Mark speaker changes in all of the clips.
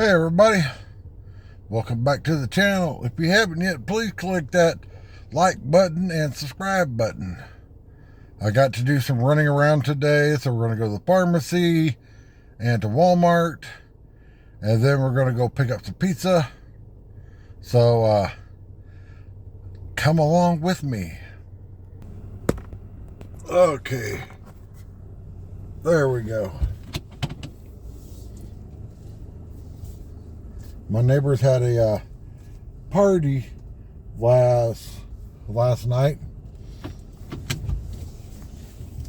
Speaker 1: Hey everybody, welcome back to the channel. If you haven't yet, please click that like button and subscribe button. I got to do some running around today, so we're going to go to the pharmacy and to Walmart, and then we're going to go pick up some pizza. So come along with me. Okay, there we go. My neighbors had a party last night,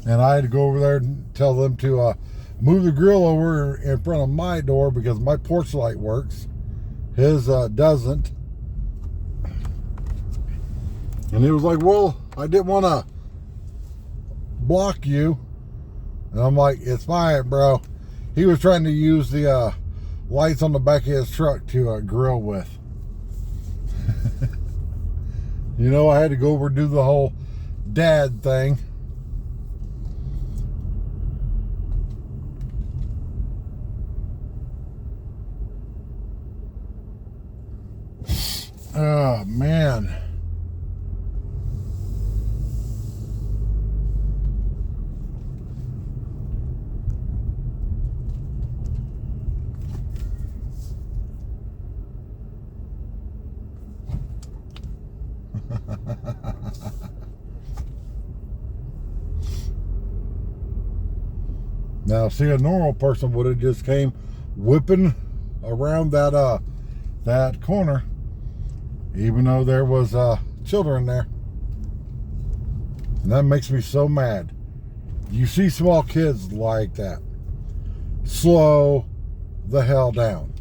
Speaker 1: and I had to go over there and tell them to move the grill over in front of my door because my porch light works. His doesn't. And he was like, well, I didn't want to block you. And I'm like, it's fine, bro. He was trying to use the lights on the back of his truck to grill with. You know, I had to go over and do the whole dad thing. Oh, man. Now, see, a normal person would have just came whipping around that corner, even though there was children there. And that makes me so mad. You see small kids like that, slow the hell down,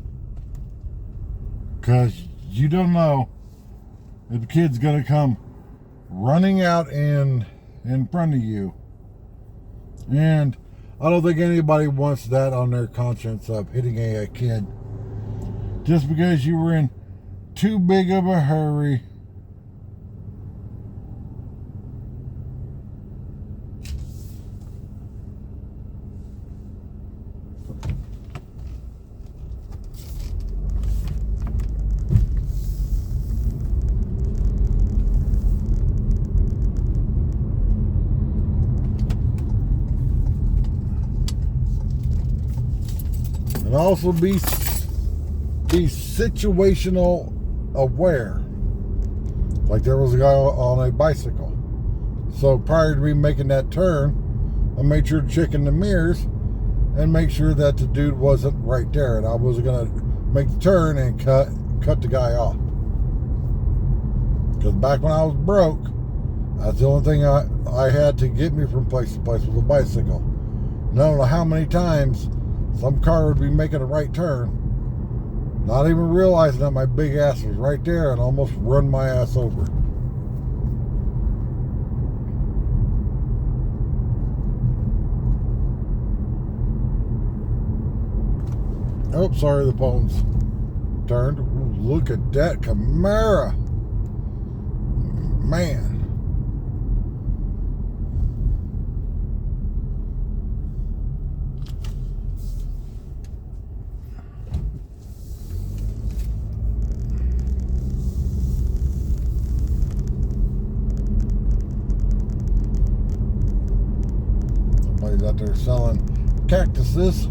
Speaker 1: because you don't know if the kid's gonna come running out in front of you. And I don't think anybody wants that on their conscience of hitting a kid just because you were in too big of a hurry. And also be situational aware. Like there was a guy on a bicycle. So prior to me making that turn, I made sure to check in the mirrors and make sure that the dude wasn't right there. And I was going to make the turn and cut the guy off. Because back when I was broke, that's the only thing I had to get me from place to place was a bicycle. And I don't know how many times some car would be making a right turn, not even realizing that my big ass was right there, and almost run my ass over. Oh, sorry, the phone's turned. Ooh, look at that Camaro. Man. Out there selling cactuses. I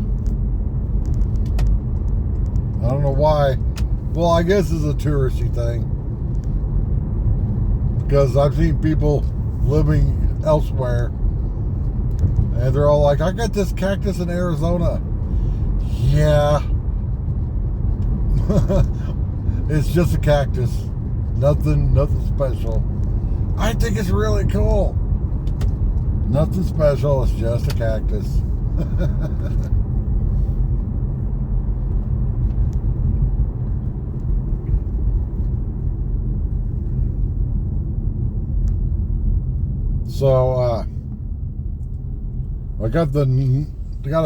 Speaker 1: don't know why. Well, I guess it's a touristy thing, because I've seen people living elsewhere and they're all like, I got this cactus in Arizona. Yeah. It's just a cactus. Nothing special. I think it's really cool. Nothing special, it's just a cactus. So, I got a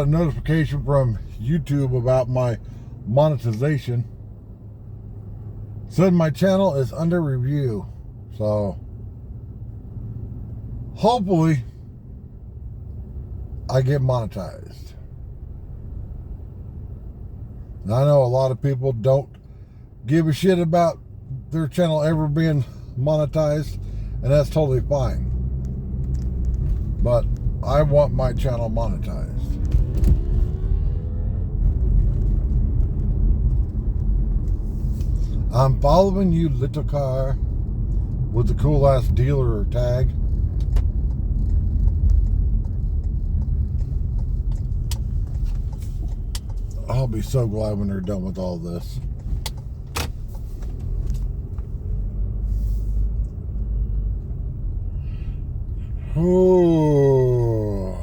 Speaker 1: notification from YouTube about my monetization. Said my channel is under review. So, hopefully I get monetized. And I know a lot of people don't give a shit about their channel ever being monetized, and that's totally fine. But I want my channel monetized. I'm following you, little car, with the cool ass dealer tag. I'll be so glad when they're done with all this. Oh.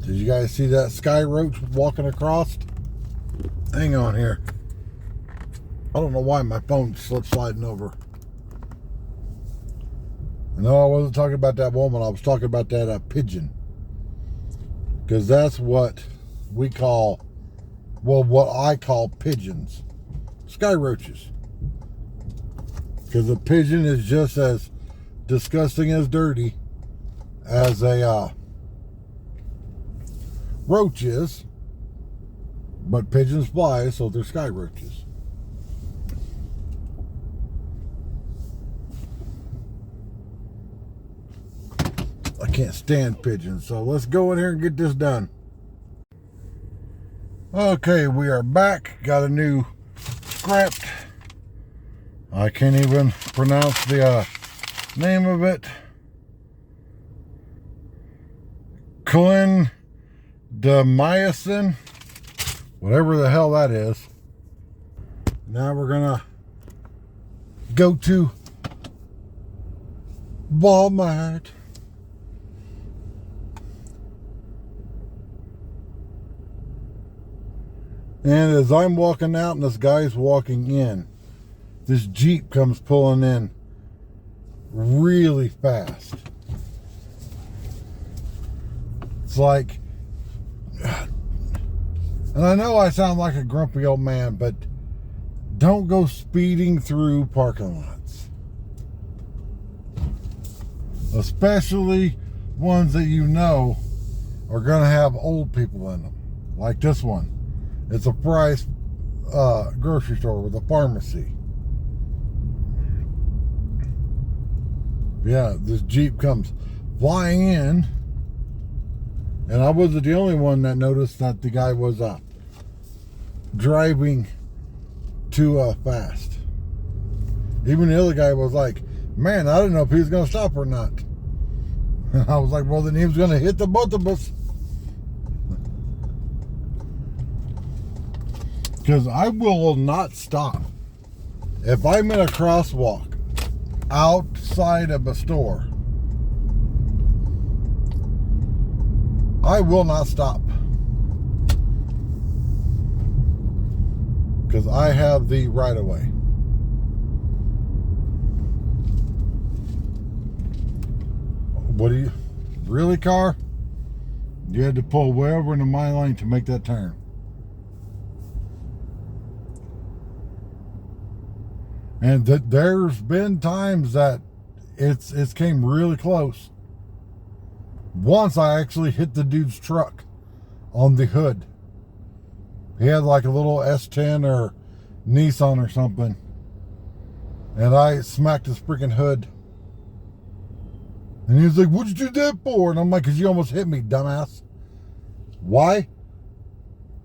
Speaker 1: Did you guys see that sky roach walking across? Hang on here. I don't know why my phone slipped sliding over. No, I wasn't talking about that woman. I was talking about that pigeon. Because that's what we call, well, what I call pigeons. Sky roaches. Because a pigeon is just as disgusting as dirty as a roach is. But pigeons fly, so they're sky roaches. I can't stand pigeons, so let's go in here and get this done. Okay, we are back. Got a new script. I can't even pronounce the name of it. Clindamycin, whatever the hell that is. Now we're gonna go to Walmart. And as I'm walking out and this guy's walking in, this Jeep comes pulling in really fast. It's like, and I know I sound like a grumpy old man, but don't go speeding through parking lots. Especially ones that you know are going to have old people in them. Like this one. It's a Price grocery store with a pharmacy. Yeah, this Jeep comes flying in, and I wasn't the only one that noticed that the guy was driving too fast. Even the other guy was like, man, I didn't know if he was going to stop or not. And I was like, well, then he was going to hit the both of us. Because I will not stop. If I'm in a crosswalk outside of a store, I will not stop. Because I have the right of way. What do you... Really, car? You had to pull way over into my lane to make that turn. And there's been times that it's came really close. Once I actually hit the dude's truck on the hood. He had like a little S10 or Nissan or something. And I smacked his freaking hood. And he was like, what'd you do that for? And I'm like, because you almost hit me, dumbass. Why?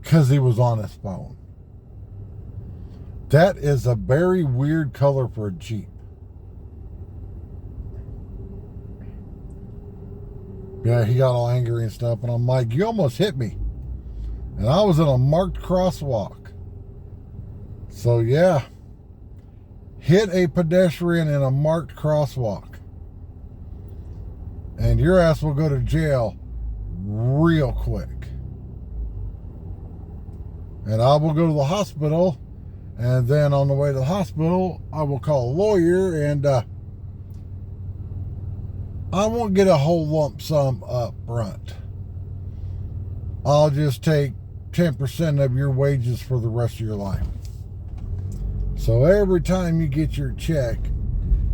Speaker 1: Because he was on his phone. That is a very weird color for a Jeep. Yeah, he got all angry and stuff. And I'm like, you almost hit me. And I was in a marked crosswalk. So yeah. Hit a pedestrian in a marked crosswalk. And your ass will go to jail real quick. And I will go to the hospital. And then on the way to the hospital, I will call a lawyer, and I won't get a whole lump sum up front. I'll just take 10% of your wages for the rest of your life. So every time you get your check,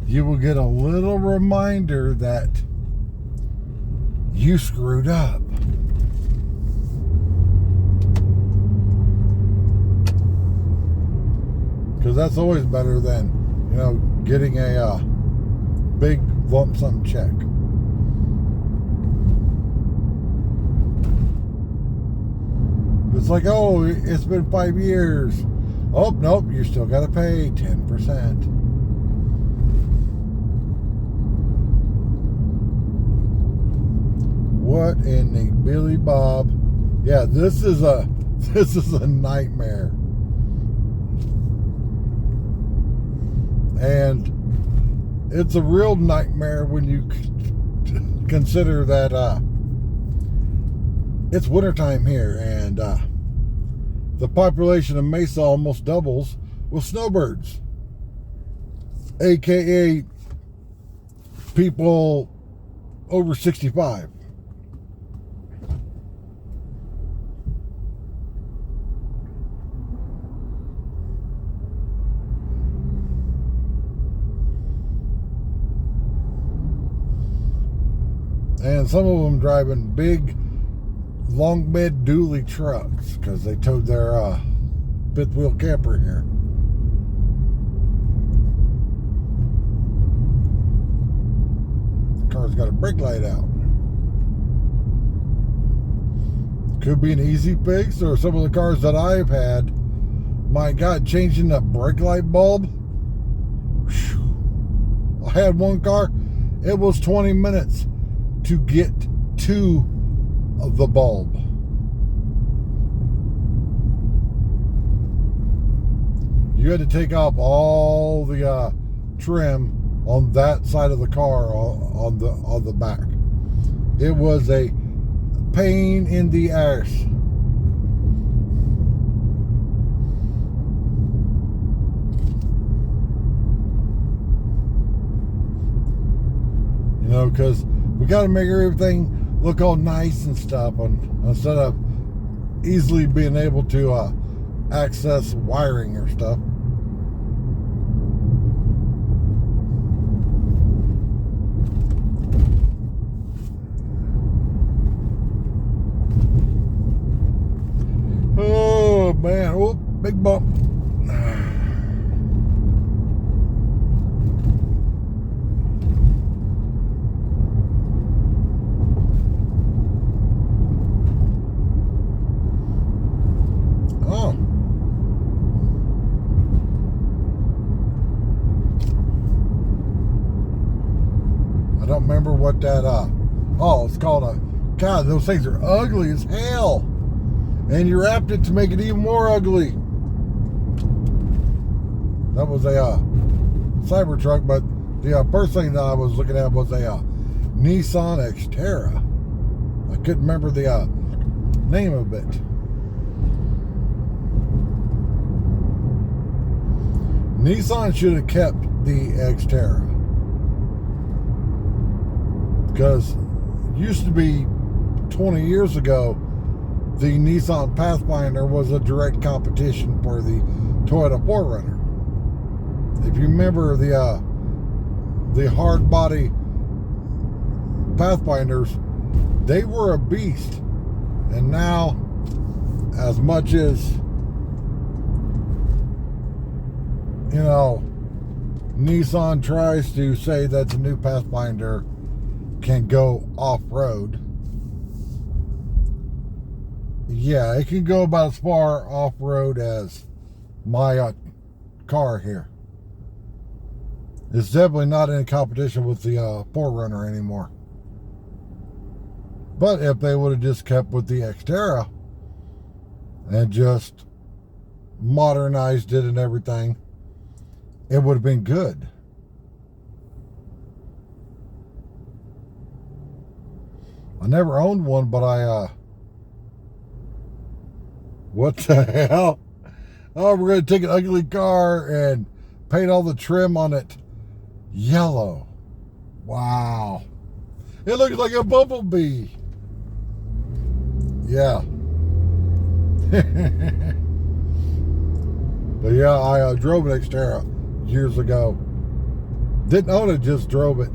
Speaker 1: you will get a little reminder that you screwed up. Because that's always better than, getting a big lump sum check. It's like, oh, it's been 5 years. Oh, nope, you still got to pay 10%. What in the Billy Bob? Yeah, this is a nightmare. And it's a real nightmare when you consider that it's wintertime here, and the population of Mesa almost doubles with snowbirds, aka people over 65. And some of them driving big long bed dually trucks because they towed their fifth wheel camper here. The car's got a brake light out. Could be an easy fix, or some of the cars that I've had, my God, changing the brake light bulb. Whew. I had one car, it was 20 minutes to get to the bulb. You had to take off all the trim on that side of the car on the back. It was a pain in the ass. Because we got to make everything look all nice and stuff, instead of easily being able to access wiring or stuff. Oh man, oh, big bump. I don't remember what that, it's called God, those things are ugly as hell. And you wrapped it to make it even more ugly. That was a Cybertruck, but the first thing that I was looking at was a Nissan Xterra. I couldn't remember the name of it. Nissan should have kept the Xterra. Because it used to be 20 years ago, the Nissan Pathfinder was a direct competition for the Toyota 4Runner. If you remember the hard body Pathfinders, they were a beast. And now, as much as Nissan tries to say that the new Pathfinder can go off-road, yeah, it can go about as far off-road as my car here. It's definitely not in competition with the 4Runner anymore. But if they would have just kept with the Xterra and just modernized it and everything, it would have been good. I never owned one, but what the hell? Oh, we're going to take an ugly car and paint all the trim on it yellow. Wow. It looks like a bumblebee. Yeah. But yeah, I drove an Xterra years ago. Didn't own it, just drove it.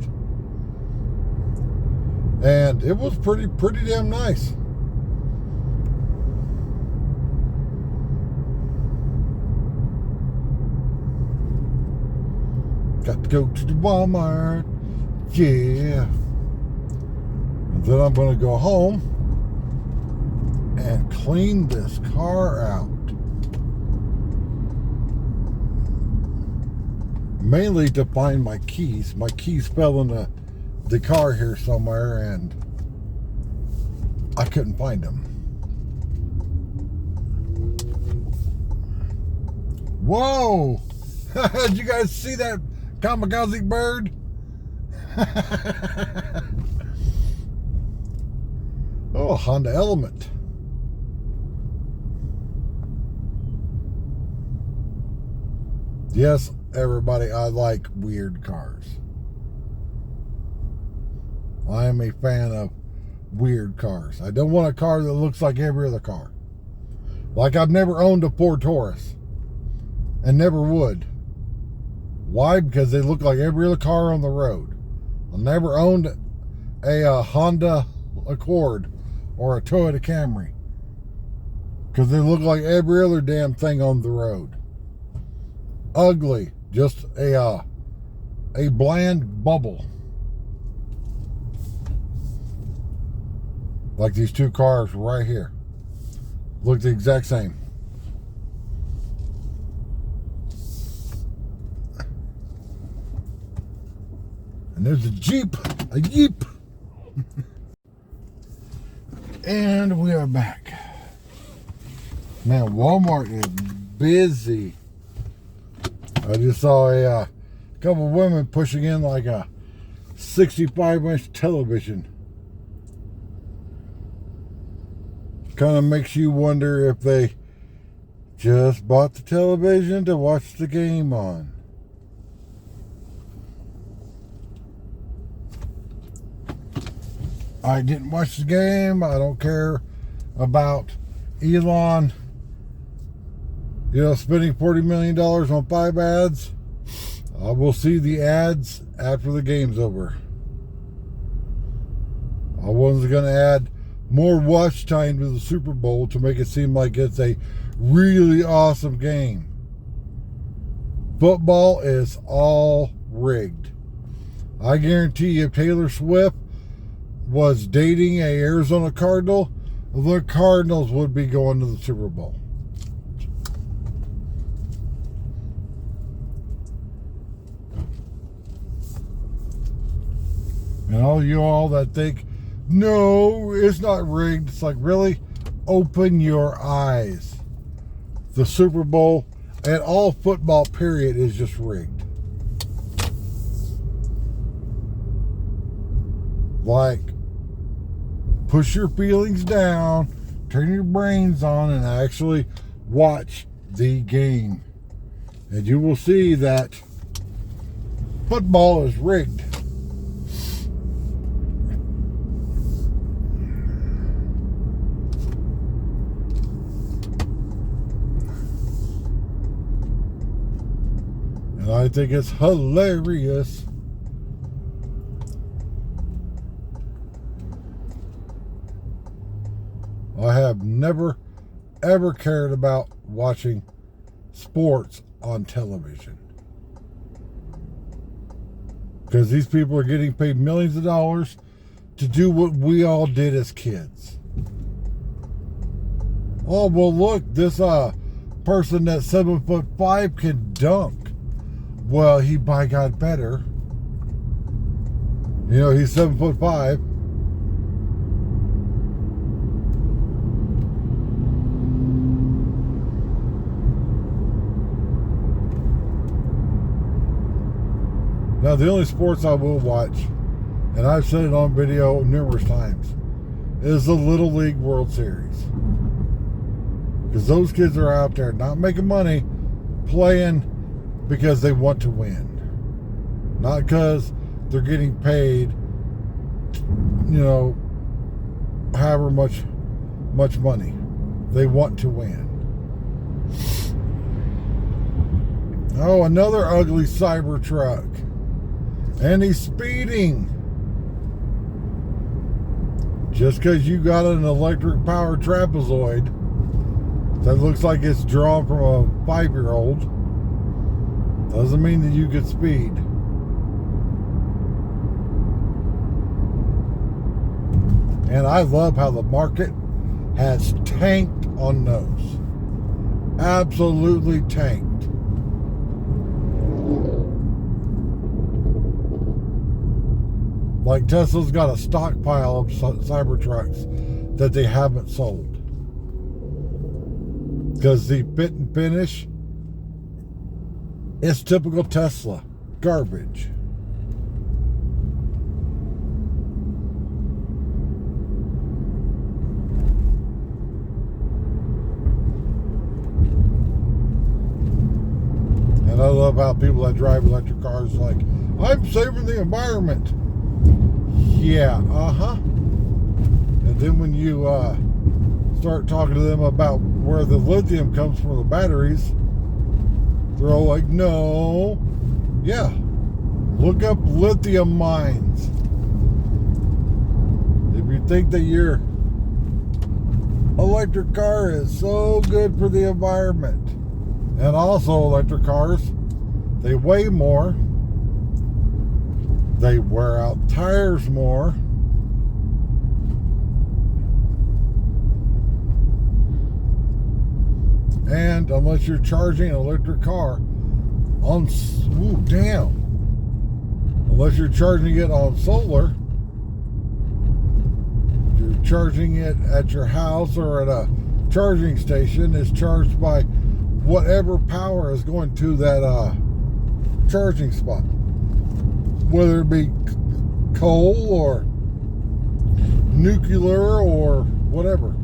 Speaker 1: And it was pretty damn nice. Got to go to the Walmart. Yeah. And then I'm going to go home and clean this car out. Mainly to find my keys. My keys fell in the car here somewhere and I couldn't find them. Whoa! Did you guys see that kamikaze bird? Oh, Honda Element. Yes, everybody, I like weird cars. I am a fan of weird cars. I don't want a car that looks like every other car. Like I've never owned a Ford Taurus. And never would. Why? Because they look like every other car on the road. I never owned a Honda Accord or a Toyota Camry. Because they look like every other damn thing on the road. Ugly. Just a bland bubble. Like these two cars right here. Look the exact same. And there's a Jeep. A Jeep. And we are back. Man, Walmart is busy. I just saw a couple of women pushing in like a 65-inch television. Kind of makes you wonder if they just bought the television to watch the game on. I didn't watch the game. I don't care about Elon, spending $40 million on 5 ads. I will see the ads after the game's over. I was going to add more watch time to the Super Bowl to make it seem like it's a really awesome game. Football is all rigged. I guarantee you, if Taylor Swift was dating a Arizona Cardinal, the Cardinals would be going to the Super Bowl. And all you all that think, no, it's not rigged. It's like, really? Open your eyes. The Super Bowl and all football, period, is just rigged. Like, push your feelings down, turn your brains on, and actually watch the game. And you will see that football is rigged. And I think it's hilarious. I have never, ever cared about watching sports on television. Because these people are getting paid millions of dollars to do what we all did as kids. Oh, well, look, this person that's 7'5" can dunk. Well, he by God better. He's 7'5". Now, the only sports I will watch, and I've said it on video numerous times, is the Little League World Series. Because those kids are out there not making money, playing because they want to win. Not because they're getting paid, however much money. They want to win. Oh, another ugly cyber truck. And he's speeding. Just because you got an electric powered trapezoid that looks like it's drawn from a 5-year-old doesn't mean that you get speed. And I love how the market has tanked on those. Absolutely tanked. Like Tesla's got a stockpile of Cybertrucks that they haven't sold. Because the fit and finish is typical Tesla. Garbage. And I love how people that drive electric cars are like, I'm saving the environment. Yeah, And then when you start talking to them about where the lithium comes from the batteries, they're all like, no. Yeah. Look up lithium mines. If you think that your electric car is so good for the environment. And also electric cars, they weigh more. They wear out tires more. And unless you're charging an electric car on, unless you're charging it on solar, you're charging it at your house or at a charging station, is charged by whatever power is going to that charging spot. Whether it be coal or nuclear or whatever.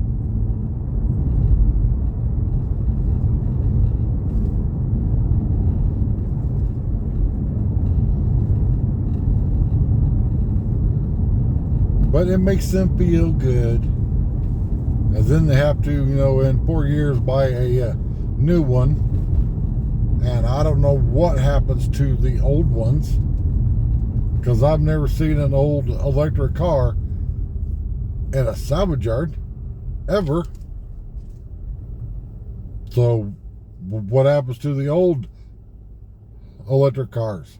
Speaker 1: But it makes them feel good. And then they have to, in 4 years buy a new one. And I don't know what happens to the old ones. Because I've never seen an old electric car at a salvage yard, ever. So, what happens to the old electric cars?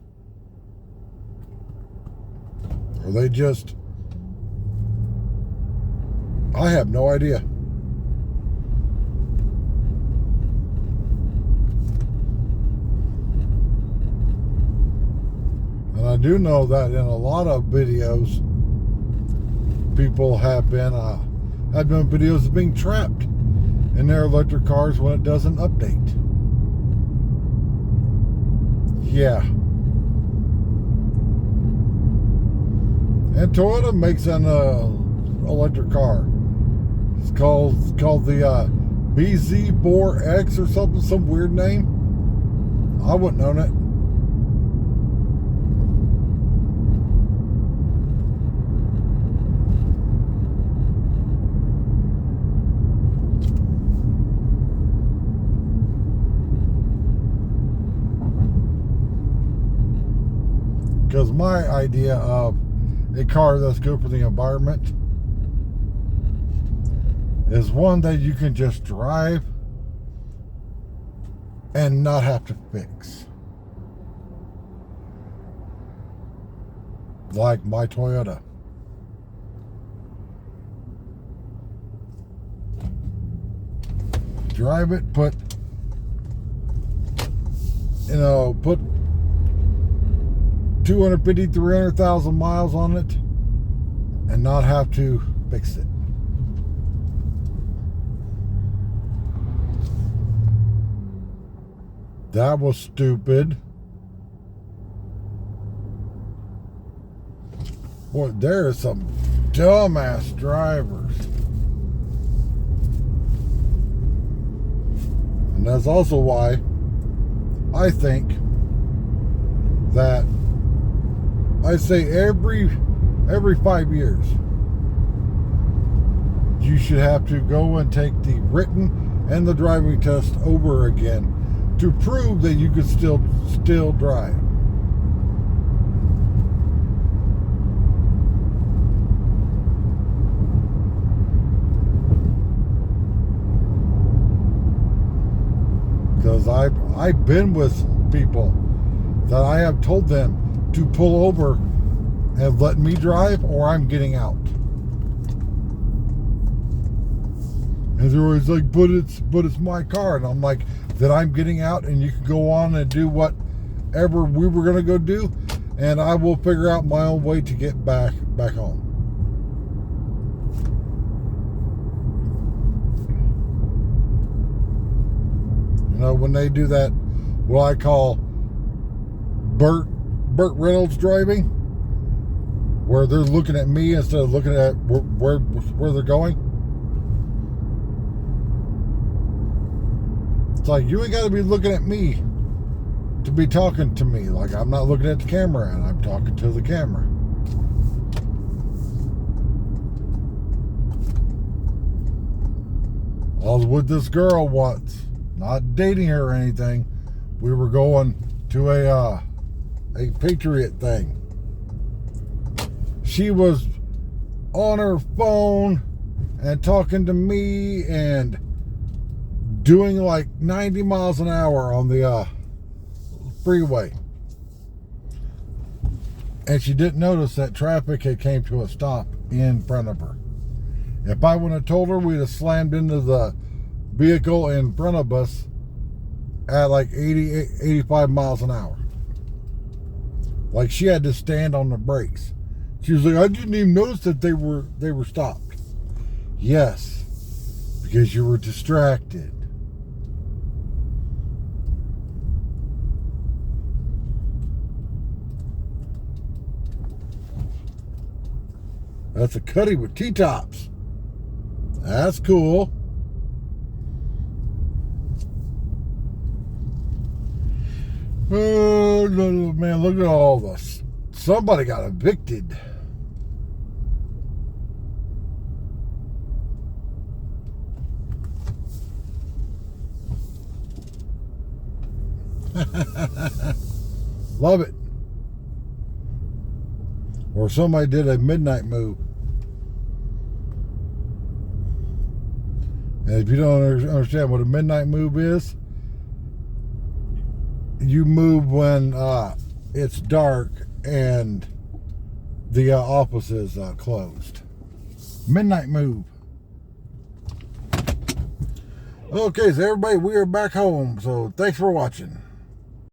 Speaker 1: Are they just... I have no idea. And I do know that in a lot of videos, people have been videos of being trapped in their electric cars when it doesn't update. Yeah. And Toyota makes an electric car. It's called the BZ4X or something, some weird name. I wouldn't own it. Because my idea of a car that's good for the environment is one that you can just drive and not have to fix. Like my Toyota. Drive it, put 250, 300,000 miles on it and not have to fix it. That was stupid. Boy, there are some dumbass drivers. And that's also why I think that I say every 5 years you should have to go and take the written and the driving test over again to prove that you could still drive. Because I've been with people that I have told them to pull over and let me drive, or I'm getting out. And they're always like, but it's my car. And I'm like, then I'm getting out, and you can go on and do whatever we were gonna go do, and I will figure out my own way to get back home. You know, when they do that, what I call Burt Reynolds driving, where they're looking at me instead of looking at where they're going. It's like, you ain't got to be looking at me to be talking to me. Like, I'm not looking at the camera, and I'm talking to the camera. I was with this girl once, not dating her or anything. We were going to a Patriot thing. She was on her phone and talking to me and doing like 90 miles an hour on the freeway. And she didn't notice that traffic had came to a stop in front of her. If I wouldn't have told her, we'd have slammed into the vehicle in front of us at like 85 miles an hour. Like, she had to stand on the brakes. She was like, I didn't even notice that they were stopped. Yes, because you were distracted. That's a cutty with T-tops. That's cool. Oh, man, look at all this. Somebody got evicted. Love it. Or somebody did a midnight move. And if you don't understand what a midnight move is, you move when it's dark and the office is closed. Midnight move. Okay, so everybody, we are back home. So thanks for watching.